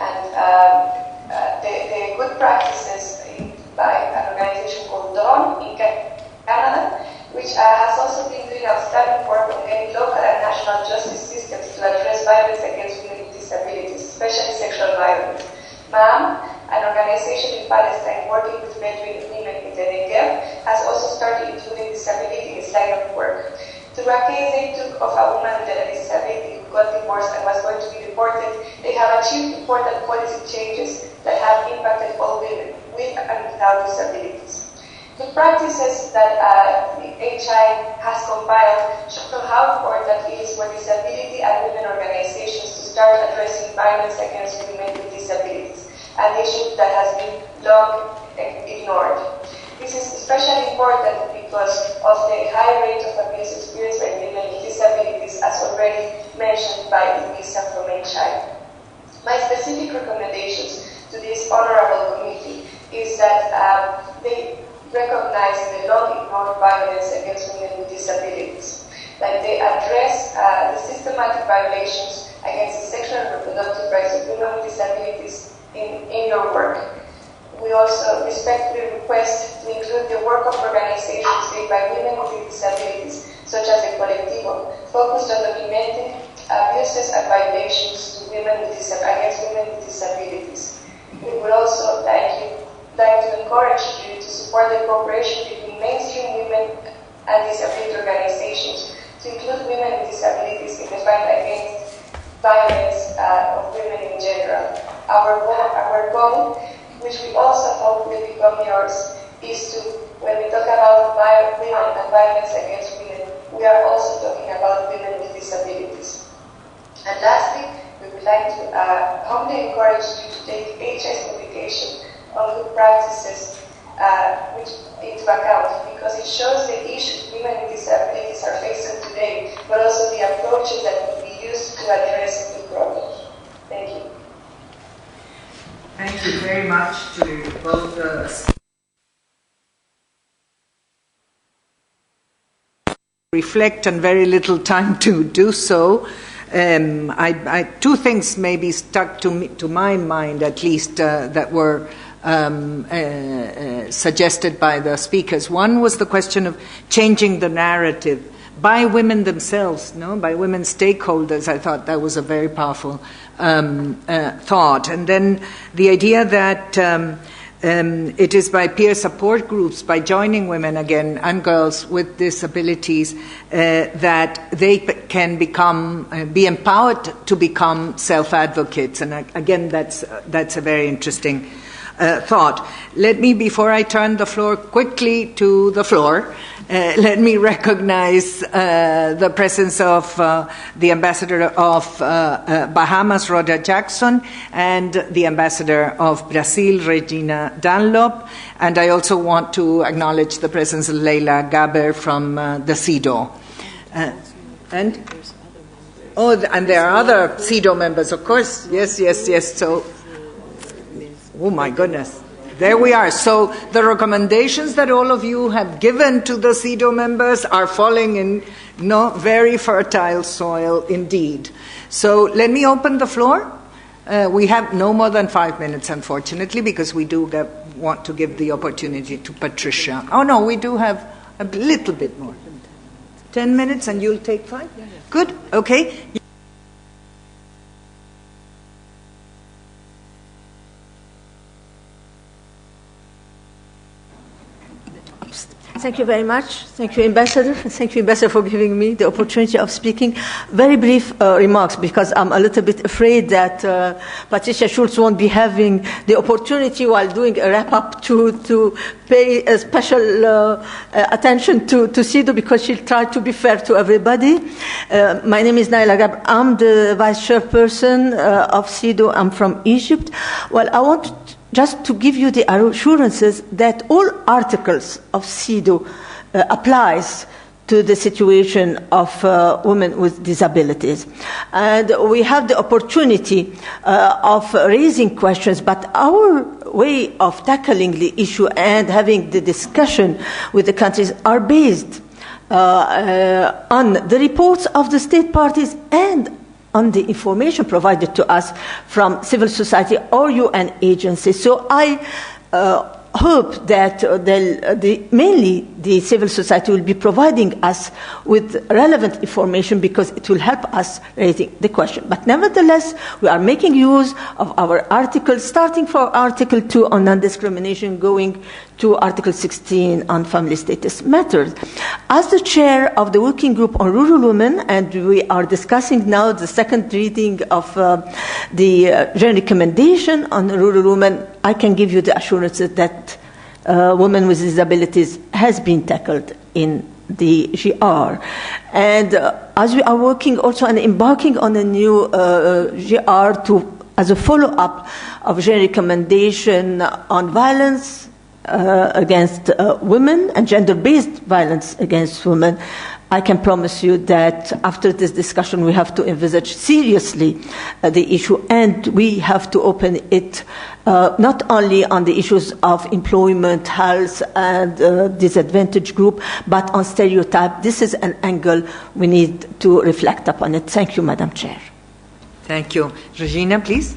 the good practices by an organization called DAWN in Canada, which has also been doing outstanding work on getting local and national justice systems to address violence against women with disabilities, especially sexual violence. MAM, an organization in Palestine working with veteran women in the Negev, has also started including disability in its line of work. Through a case they took of a woman with a disability who got divorced and was going to be deported, they have achieved important policy changes that have impacted all women with and without disabilities. The practices that the HI has compiled show how important it is for disability and women organizations to start addressing violence against women with disabilities, an issue that has been long ignored. This is especially important because of the high rate of abuse experienced by women with disabilities, as already mentioned by Luisa from HI. My specific recommendations to this honorable committee is that they recognize the long-ignored violence against women with disabilities, that they address the systematic violations against the sexual and reproductive rights of women with disabilities in your work. We also respectfully request to include the work of organizations led by women with disabilities, such as the Colectivo, focused on documenting abuses and violations to against women with disabilities. We would also like to encourage you to support the cooperation between mainstream women and disability organizations to include women with disabilities in the fight against violence of women in general. Our goal, which we also hope will become yours, is to, when we talk about women and violence against women, we are also talking about women with disabilities. And lastly, we would like to humbly encourage you to take HS publication on good practices into account, because it shows the issues women with disabilities are facing today, but also the approaches that will be used to address the problem. Thank you. Thank you very much to both the reflect and very little time to do so. Two things maybe stuck to my mind, at least, that were suggested by the speakers. One was the question of changing the narrative by women themselves, by women stakeholders. I thought that was a very powerful thought. And then the idea that it is by peer support groups, by joining women again and girls with disabilities, that they can be empowered to become self-advocates. And again, that's a very interesting thought. Let me, before I turn the floor quickly to the floor, let me recognize the presence of the ambassador of Bahamas, Rhoda Jackson, and the ambassador of Brazil, Regina Dunlop. And I also want to acknowledge the presence of Leila Gaber from the CEDAW. And there are other CEDAW members, of course. Yes. So, oh my goodness. There we are. So the recommendations that all of you have given to the CEDAW members are falling in very fertile soil indeed. So let me open the floor. We have no more than 5 minutes, unfortunately, because we do want to give the opportunity to Patricia. Oh no, we do have a little bit more. 10 minutes and you'll take 5? Good, okay. Thank you very much. Thank you, Ambassador. Thank you, Ambassador, for giving me the opportunity of speaking. Very brief remarks, because I'm a little bit afraid that Patricia Schulz won't be having the opportunity while doing a wrap-up to pay a special attention to CEDAW, because she'll try to be fair to everybody. My name is Naila Gab. I'm the Vice Chairperson of CEDAW. I'm from Egypt. Well, I want just to give you the assurances that all articles of CEDAW applies to the situation of women with disabilities. And we have the opportunity of raising questions, but our way of tackling the issue and having the discussion with the countries are based on the reports of the state parties and on the information provided to us from civil society or UN agencies. So I hope that mainly the civil society will be providing us with relevant information, because it will help us raising the question. But nevertheless, we are making use of our articles, starting from Article 2 on non-discrimination, going to Article 16 on family status matters. As the chair of the working group on rural women, and we are discussing now the second reading of the joint recommendation on rural women, I can give you the assurances that women with disabilities has been tackled in the GR. And as we are working also and embarking on a new GR as a follow-up of joint recommendation on violence against women and gender-based violence against women, I can promise you that after this discussion we have to envisage seriously the issue, and we have to open it not only on the issues of employment, health, and disadvantaged group, but on stereotype. This is an angle we need to reflect upon it. Thank you, Madam Chair. Thank you. Regina, please.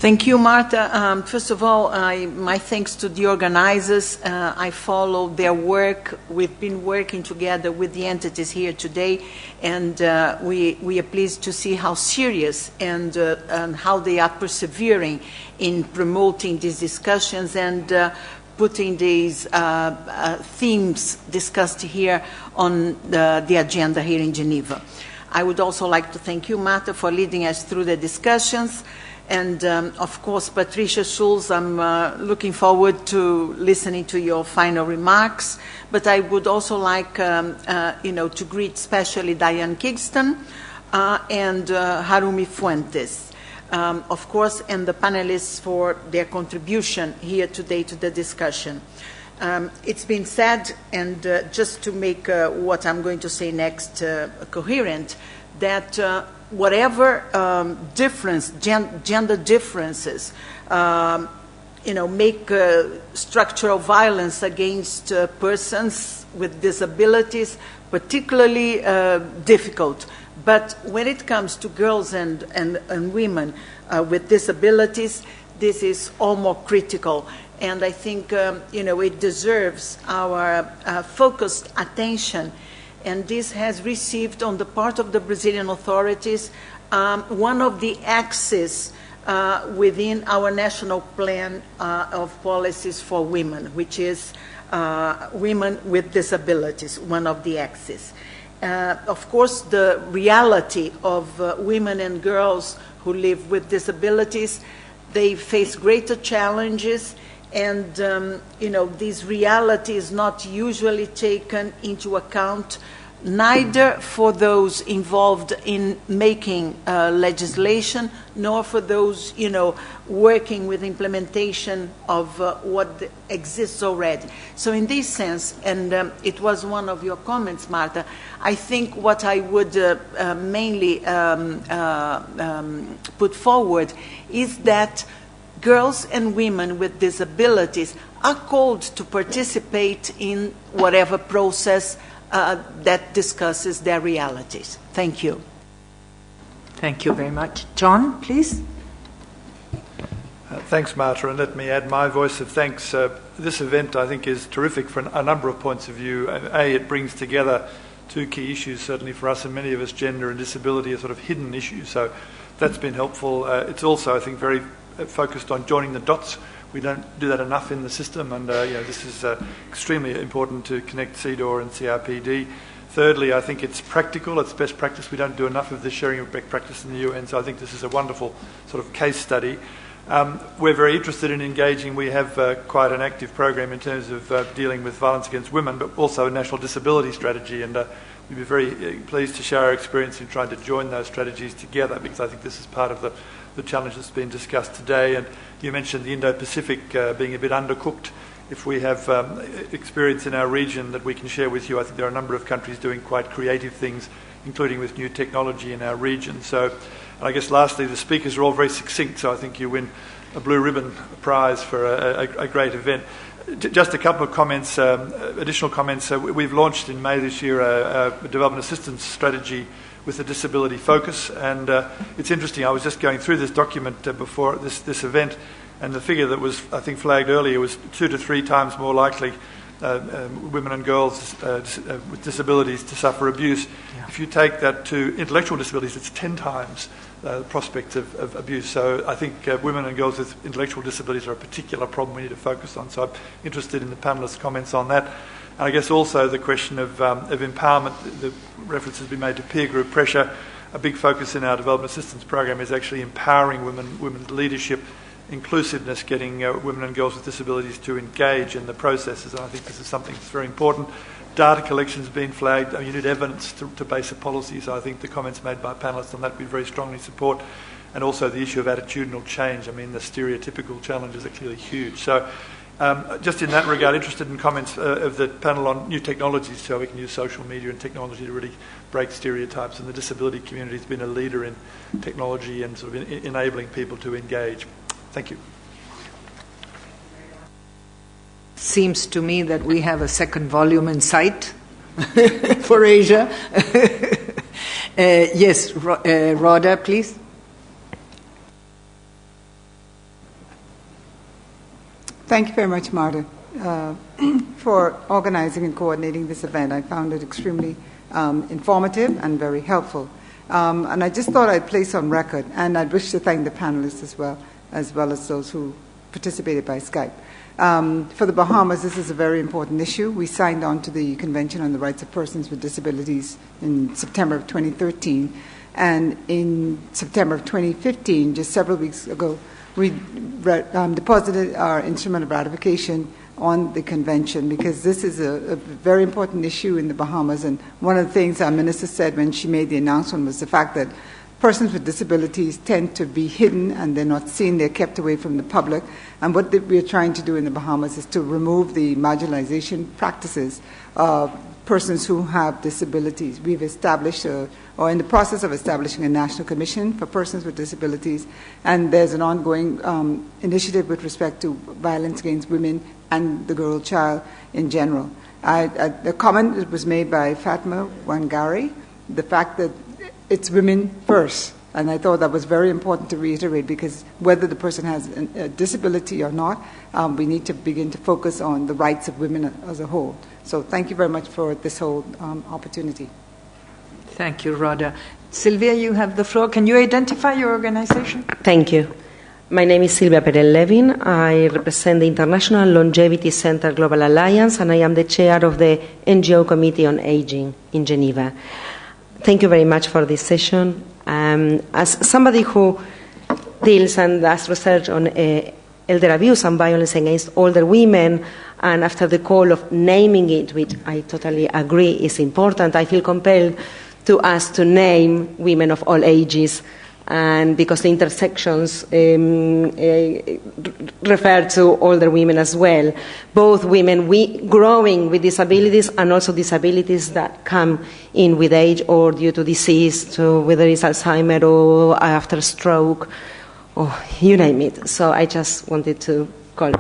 Thank you, Martha. First of all, my thanks to the organizers. I follow their work. We've been working together with the entities here today, and we are pleased to see how serious and how they are persevering in promoting these discussions and putting these themes discussed here on the agenda here in Geneva. I would also like to thank you, Martha, for leading us through the discussions. And, of course, Patricia Schulz, I'm looking forward to listening to your final remarks. But I would also like, to greet especially Diane Kingston and Harumi Fuentes, of course, and the panelists for their contribution here today to the discussion. It's been said, and just to make what I'm going to say next coherent, that whatever gender differences, make structural violence against persons with disabilities particularly difficult. But when it comes to girls and women with disabilities, this is all more critical. And I think, it deserves our focused attention. And this has received, on the part of the Brazilian authorities, one of the axes within our national plan of policies for women, which is women with disabilities, one of the axes. Of course, the reality of women and girls who live with disabilities, they face greater challenges. And, this reality is not usually taken into account, neither for those involved in making legislation, nor for those, working with implementation of what exists already. So in this sense, and it was one of your comments, Martha, I think what I would mainly put forward is that girls and women with disabilities are called to participate in whatever process that discusses their realities. Thank you. Thank you very much. John, please. Thanks, Martha, and let me add my voice of thanks. This event, I think, is terrific for a number of points of view. It brings together two key issues, certainly for us and many of us, gender and disability are sort of hidden issues, so that's been helpful. It's also, I think, very focused on joining the dots. We don't do that enough in the system, and this is extremely important to connect CEDAW and CRPD. Thirdly, I think it's practical, it's best practice. We don't do enough of the sharing of best practice in the UN, so I think this is a wonderful sort of case study. We're very interested in engaging. We have quite an active program in terms of dealing with violence against women, but also a national disability strategy, and we'd be very pleased to share our experience in trying to join those strategies together, because I think this is part of the challenge that's been discussed today. And you mentioned the Indo-Pacific being a bit undercooked. If we have experience in our region that we can share with you, I think there are a number of countries doing quite creative things, including with new technology in our region. So, and I guess lastly, the speakers are all very succinct, so I think you win a blue ribbon prize for a great event. Just a couple of comments, additional comments. We've launched in May this year a development assistance strategy with a disability focus, and it's interesting. I was just going through this document before this event, and the figure that was, I think, flagged earlier was 2 to 3 times more likely women and girls with disabilities to suffer abuse. Yeah. If you take that to intellectual disabilities, it's 10 times the prospect of abuse. So I think women and girls with intellectual disabilities are a particular problem we need to focus on. So I'm interested in the panellists' comments on that. And I guess also the question of empowerment. The reference has been made to peer group pressure. A big focus in our development assistance program is actually empowering women's leadership, inclusiveness, getting women and girls with disabilities to engage in the processes. And I think this is something that's very important. Data collection has been flagged. You need evidence to base a policy. So I think the comments made by panellists on that we very strongly support. And also the issue of attitudinal change. The stereotypical challenges are clearly huge. So just in that regard, interested in comments of the panel on new technologies, so we can use social media and technology to really break stereotypes. And the disability community has been a leader in technology and sort of enabling people to engage. Thank you. Seems to me that we have a second volume in sight for Asia. Yes, Rhoda, please. Thank you very much, Marta, for organizing and coordinating this event. I found it extremely informative and very helpful. And I just thought I'd place on record, and I'd wish to thank the panelists as well as those who participated by Skype. For the Bahamas, this is a very important issue. We signed on to the Convention on the Rights of Persons with Disabilities in September of 2013. And in September of 2015, just several weeks ago, we deposited our instrument of ratification on the convention, because this is a very important issue in the Bahamas. And one of the things our minister said when she made the announcement was the fact that persons with disabilities tend to be hidden and they're not seen, they're kept away from the public. And what we're trying to do in the Bahamas is to remove the marginalization practices of persons who have disabilities. We've established, or in the process of establishing, a national commission for persons with disabilities, and there's an ongoing initiative with respect to violence against women and the girl child in general. The comment that was made by Fatma Wangari, the fact that it's women first, and I thought that was very important to reiterate, because whether the person has a disability or not, we need to begin to focus on the rights of women as a whole. So thank you very much for this whole opportunity. Thank you, Rhoda. Sylvia, you have the floor. Can you identify your organization? Thank you. My name is Silvia Perez-Levin. I represent the International Longevity Center Global Alliance, and I am the chair of the NGO Committee on Aging in Geneva. Thank you very much for this session. As somebody who deals and does research on elder abuse and violence against older women, and after the call of naming it, which I totally agree is important, I feel compelled to ask to name women of all ages, and because the intersections refer to older women as well, both women growing with disabilities and also disabilities that come in with age or due to disease, so whether it's Alzheimer or after stroke, or you name it. So I just wanted to call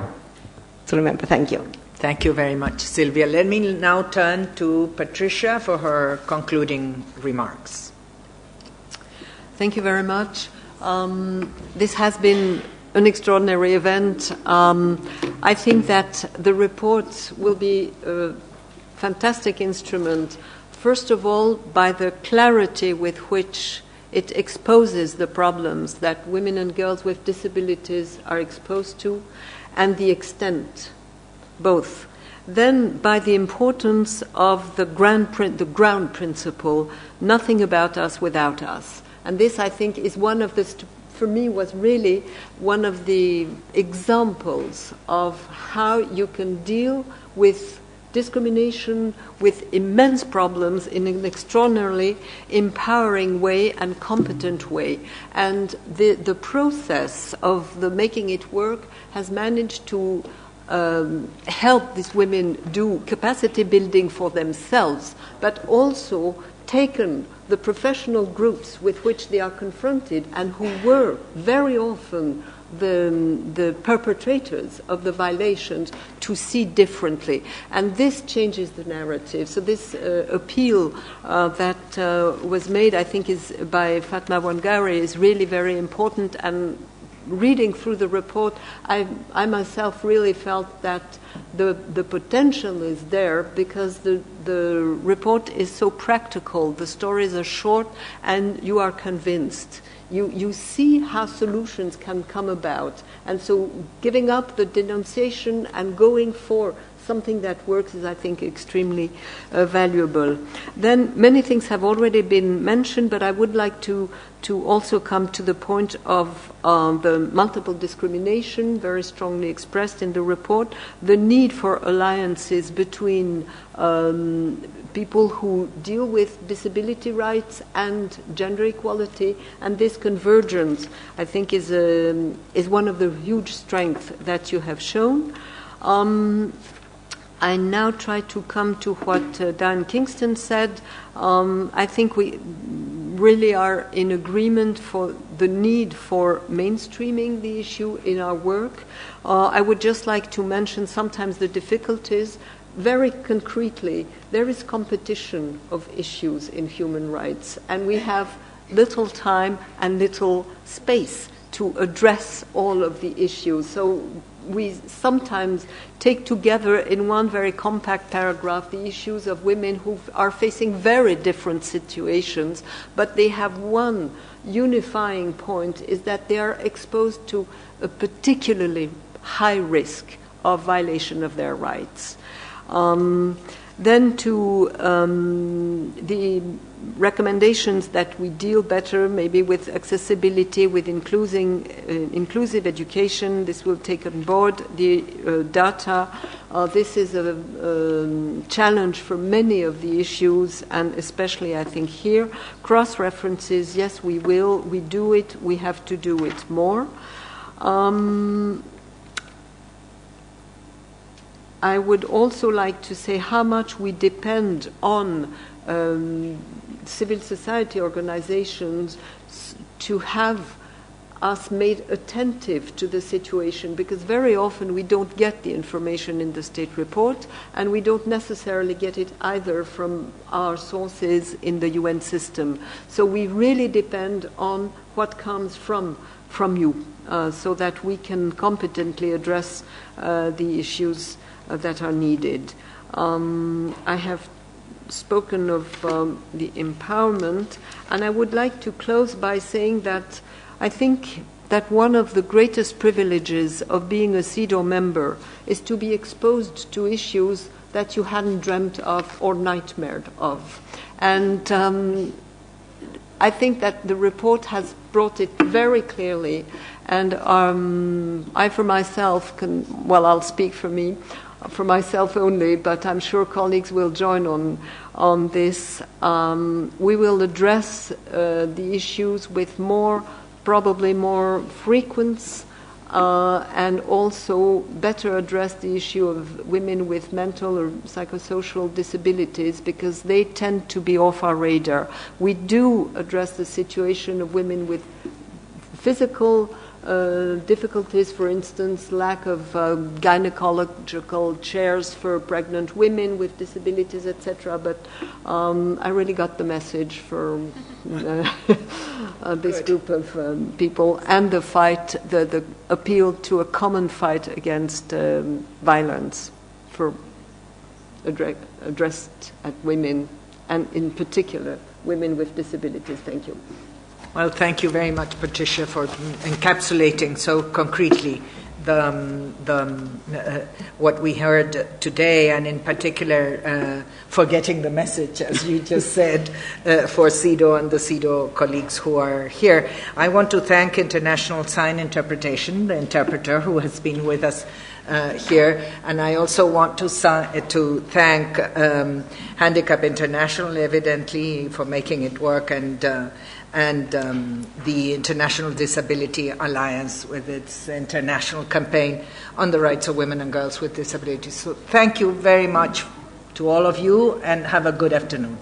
to remember. Thank you. Thank you very much, Sylvia. Let me now turn to Patricia for her concluding remarks. Thank you very much. This has been an extraordinary event. I think that the report will be a fantastic instrument, first of all, by the clarity with which it exposes the problems that women and girls with disabilities are exposed to, and the extent, both. Then by the importance of the ground principle, nothing about us without us. And this, I think, is one of the, for me, was really one of the examples of how you can deal with discrimination, with immense problems in an extraordinarily empowering way and competent way. And the process of the making it work has managed to help these women do capacity building for themselves, but also taken the professional groups with which they are confronted and who were very often the perpetrators of the violations to see differently. And this changes the narrative. So this appeal that was made, I think, is by Fatma Wangari is really very important. And reading through the report, I myself really felt that the potential is there, because the report is so practical. The stories are short and you are convinced. You see how solutions can come about. And so giving up the denunciation and going for something that works is, I think, extremely valuable. Then many things have already been mentioned, but I would like to also come to the point of the multiple discrimination, very strongly expressed in the report, the need for alliances between people who deal with disability rights and gender equality, and this convergence, I think, is one of the huge strengths that you have shown. I now try to come to what Diane Kingston said. I think we really are in agreement for the need for mainstreaming the issue in our work. I would just like to mention sometimes the difficulties. Very concretely, there is competition of issues in human rights, and we have little time and little space to address all of the issues. So we sometimes take together in one very compact paragraph the issues of women who are facing very different situations, but they have one unifying point, is that they are exposed to a particularly high risk of violation of their rights. Then to the recommendations that we deal better maybe with accessibility, with inclusive education. This will take on board the data. This is a challenge for many of the issues, and especially I think here. Cross-references, yes, we will. We do it. We have to do it more. I would also like to say how much we depend on civil society organizations to have us made attentive to the situation, because very often we don't get the information in the state report, and we don't necessarily get it either from our sources in the UN system. So we really depend on what comes from you, so that we can competently address the issues that are needed. I have spoken of the empowerment, and I would like to close by saying that I think that one of the greatest privileges of being a CEDAW member is to be exposed to issues that you hadn't dreamt of or nightmared of. And I think that the report has brought it very clearly, and I for myself I'll speak for me, for myself only, but I'm sure colleagues will join on this. We will address the issues with probably more frequency, and also better address the issue of women with mental or psychosocial disabilities, because they tend to be off our radar. We do address the situation of women with physical difficulties, for instance, lack of gynecological chairs for pregnant women with disabilities, etc. But I really got the message for this group of people, and the fight, the appeal to a common fight against violence for addressed at women, and in particular women with disabilities. Thank you. Well, thank you very much, Patricia, for encapsulating so concretely what we heard today, and in particular for getting the message, as you just said, for CEDAW and the CEDAW colleagues who are here. I want to thank International Sign Interpretation, the interpreter who has been with us here, and I also want to thank Handicap International, evidently, for making it work, and the International Disability Alliance with its international campaign on the rights of women and girls with disabilities. So thank you very much to all of you, and have a good afternoon.